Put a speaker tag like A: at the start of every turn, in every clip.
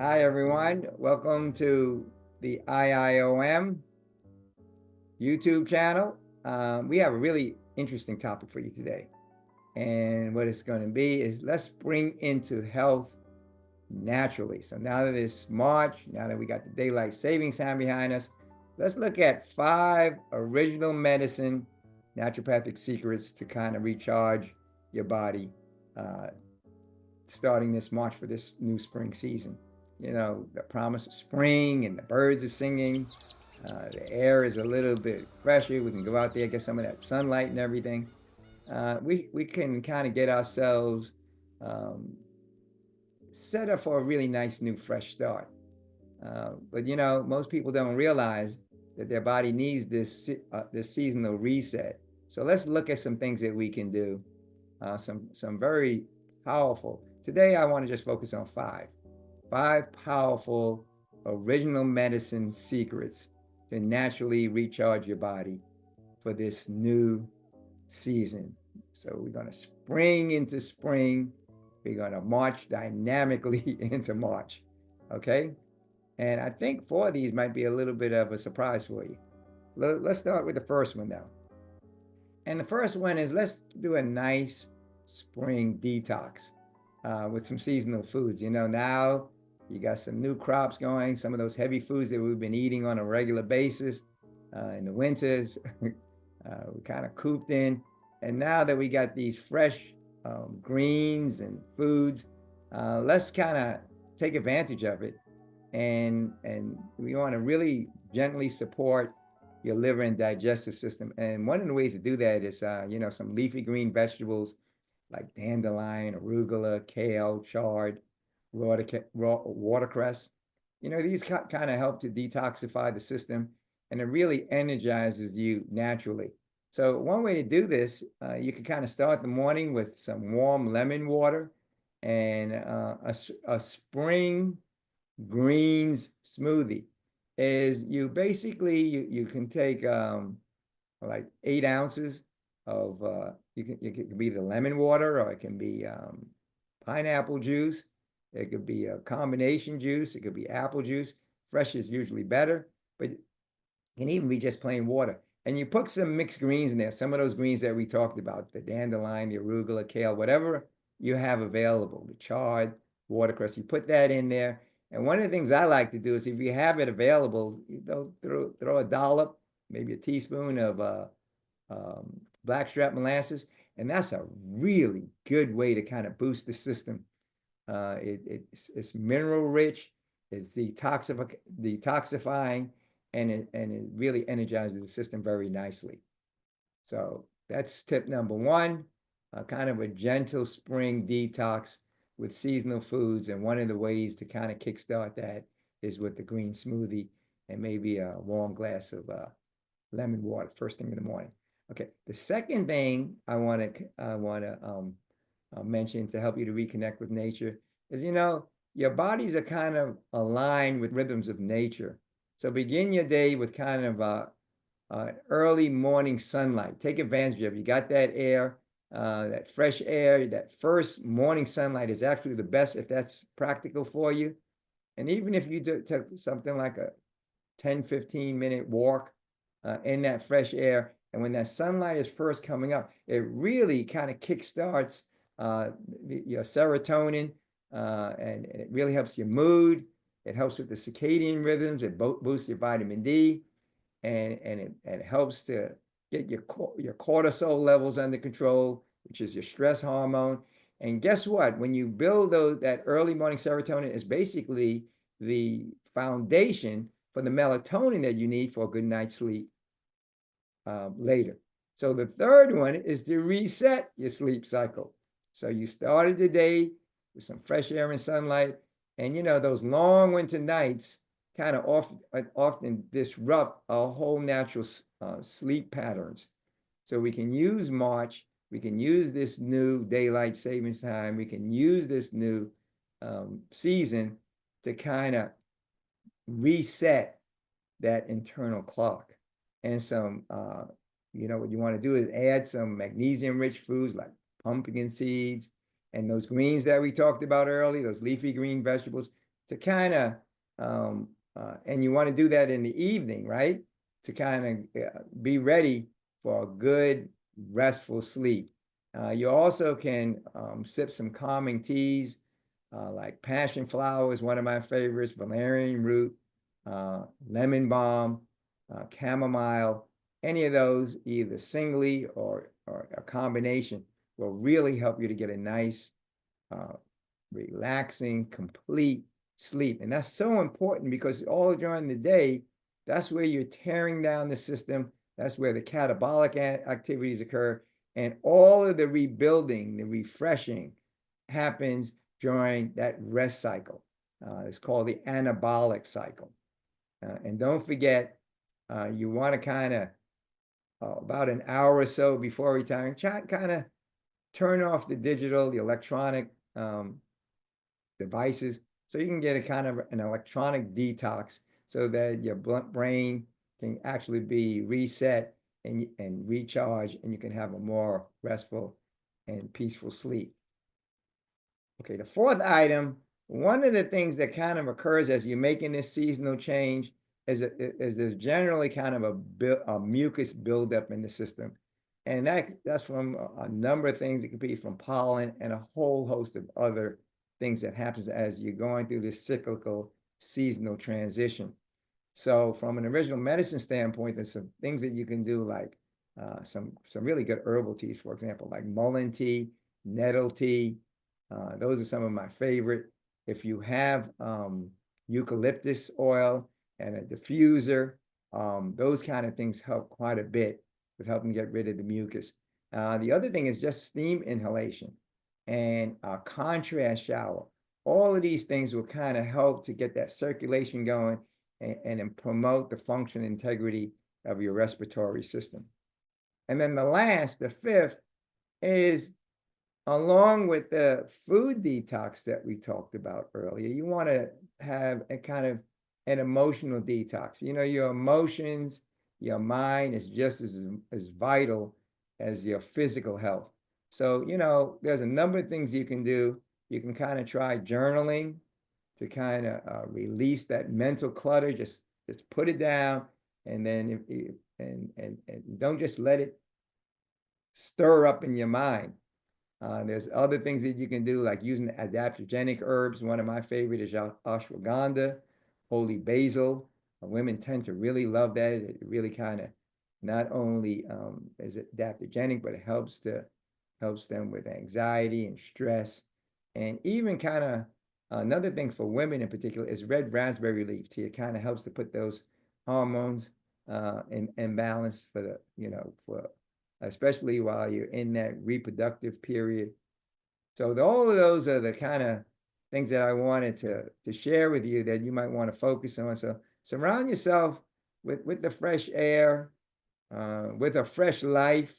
A: Hi, everyone. Welcome to the IIOM YouTube channel. We have a really interesting topic for you today. And what it's going to be is let's bring into health naturally. So now that it's March, now that we got the daylight savings time behind us, let's look at 5 original medicine naturopathic secrets to kind of recharge your body uh, starting this March for this new spring season. You know, the promise of spring and the birds are singing. The air is a little bit fresher. We can go out there, get some of that sunlight and everything. We can kind of get ourselves um, set up for a really nice new fresh start. But you know, most people don't realize that their body needs this seasonal reset. So let's look at some things that we can do. Some very powerful. Today, I want to just focus on five powerful original medicine secrets to naturally recharge your body for this new season. So we're going to spring into spring. We're going to march dynamically into March. Okay. And I think 4 of these might be a little bit of a surprise for you. Let's start with the first one now. And the first one is let's do a nice spring detox with some seasonal foods. You know, now you got some new crops going, some of those heavy foods that we've been eating on a regular basis in the winters. We're kind of cooped in. And now that we got these fresh greens and foods, let's kind of take advantage of it. And we want to really gently support your liver and digestive system. And one of the ways to do that is, you know, some leafy green vegetables like dandelion, arugula, kale, chard, watercress. You know, these kind of help to detoxify the system and it really energizes you naturally. So one way to do this, you can kind of start the morning with some warm lemon water and a spring greens smoothie. Is you basically you can take like 8 ounces of it can be the lemon water or it can be pineapple juice. It could be a combination juice. It could be apple juice. Fresh is usually better, but it can even be just plain water. And you put some mixed greens in there. Some of those greens that we talked about, the dandelion, the arugula, kale, whatever you have available, the chard, watercress, you put that in there. And one of the things I like to do is if you have it available, you know, throw a dollop, maybe a teaspoon of blackstrap molasses, and that's a really good way to kind of boost the system. It's mineral rich, it's detoxifying, and it really energizes the system very nicely. So that's tip number 1, kind of a gentle spring detox with seasonal foods. And one of the ways to kind of kickstart that is with the green smoothie and maybe a warm glass of lemon water first thing in the morning. Okay, the second thing I want to mention to help you to reconnect with nature is, you know, your bodies are kind of aligned with rhythms of nature. So begin your day with kind of early morning sunlight. Take advantage of it. You got that air, that fresh air, that first morning sunlight is actually the best if that's practical for you. And even if you took something like a 10-15 minute walk in that fresh air, and when that sunlight is first coming up, it really kind of kickstarts your serotonin, and it really helps your mood. It helps with the circadian rhythms. It boosts your vitamin D, and it helps to get your cortisol levels under control, which is your stress hormone. And guess what? When you build that early morning serotonin, is basically the foundation for the melatonin that you need for a good night's sleep later. So the third one is to reset your sleep cycle. So you started the day with some fresh air and sunlight, and you know those long winter nights kind of often disrupt our whole natural sleep patterns. So we can use March, we can use this new daylight savings time, we can use this new season to kind of reset that internal clock. And some, you know, what you want to do is add some magnesium-rich foods like pumpkin seeds and those greens that we talked about earlier, those leafy green vegetables. to kind of, and you want to do that in the evening, right? To kind of be ready for a good, restful sleep. You also can sip some calming teas like passion flower is one of my favorites, valerian root, lemon balm, chamomile. Any of those, either singly or a combination, will really help you to get a nice, relaxing, complete sleep. And that's so important because all during the day, that's where you're tearing down the system. That's where the catabolic activities occur. And all of the rebuilding, the refreshing happens during that rest cycle. It's called the anabolic cycle. And don't forget, you want to kind of, about an hour or so before retiring, kind of turn off the digital, the electronic devices, so you can get a kind of an electronic detox so that your brain can actually be reset and recharge, and you can have a more restful and peaceful sleep. Okay, the fourth item, one of the things that kind of occurs as you're making this seasonal change is there's generally kind of a mucus buildup in the system. And that's from a number of things. It could be from pollen and a whole host of other things that happens as you're going through this cyclical seasonal transition. So from an original medicine standpoint, there's some things that you can do, like some really good herbal teas, for example, like mullein tea, nettle tea. Those are some of my favorite. If you have eucalyptus oil and a diffuser, those kind of things help quite a bit with helping get rid of the mucus. The other thing is just steam inhalation and a contrast shower. All of these things will kind of help to get that circulation going and promote the function and integrity of your respiratory system. And then the fifth, is along with the food detox that we talked about earlier, you want to have a kind of an emotional detox. You know, your emotions, your mind is just as vital as your physical health. So, you know, there's a number of things you can do. You can kind of try journaling to kind of release that mental clutter. Just put it down, and then and don't just let it stir up in your mind. There's other things that you can do, like using adaptogenic herbs. One of my favorite is ashwagandha, holy basil. Women tend to really love that. It really kind of not only is it adaptogenic, but it helps them with anxiety and stress. And even kind of another thing for women in particular is red raspberry leaf tea. It kind of helps to put those hormones in balance for the, you know, for especially while you're in that reproductive period. So all of those are the kind of things that I wanted to share with you that you might want to focus on. So surround yourself with the fresh air, with a fresh life,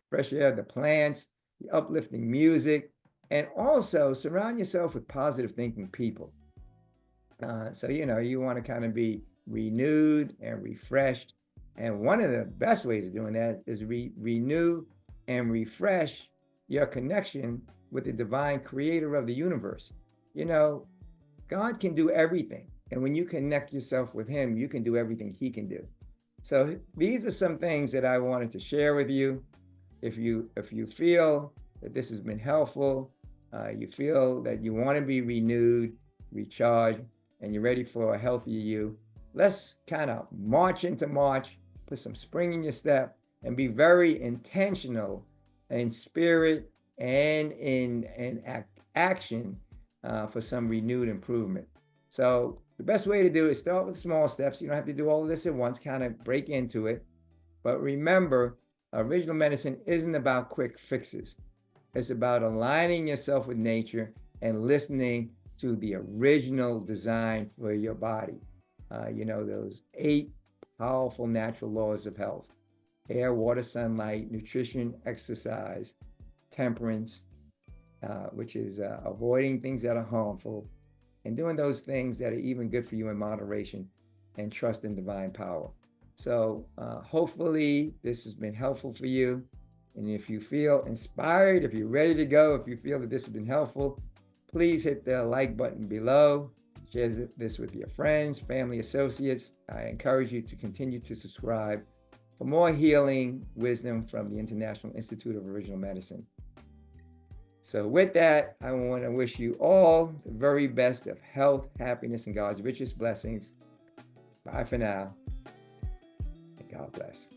A: fresh air, the plants, the uplifting music, and also surround yourself with positive thinking people. So, you know, you want to kind of be renewed and refreshed. And one of the best ways of doing that is renew and refresh your connection with the divine creator of the universe. You know, God can do everything. And when you connect yourself with him, you can do everything he can do. So these are some things that I wanted to share with you. If you feel that this has been helpful, you feel that you want to be renewed, recharged, and you're ready for a healthier you, let's kind of march into March, put some spring in your step, and be very intentional in spirit and in action for some renewed improvement. So the best way to do it is start with small steps. You don't have to do all of this at once, kind of break into it. But remember, original medicine isn't about quick fixes. It's about aligning yourself with nature and listening to the original design for your body. You know, those 8 powerful natural laws of health: air, water, sunlight, nutrition, exercise, temperance, which is avoiding things that are harmful, and doing those things that are even good for you in moderation, and trust in divine power. So hopefully this has been helpful for you. And if you feel inspired, if you're ready to go, if you feel that this has been helpful, please hit the like button below, Share this with your friends, family, associates. I encourage you to continue to subscribe for more healing wisdom from the International Institute of Original Medicine. So with that, I want to wish you all the very best of health, happiness, and God's richest blessings. Bye for now, and God bless.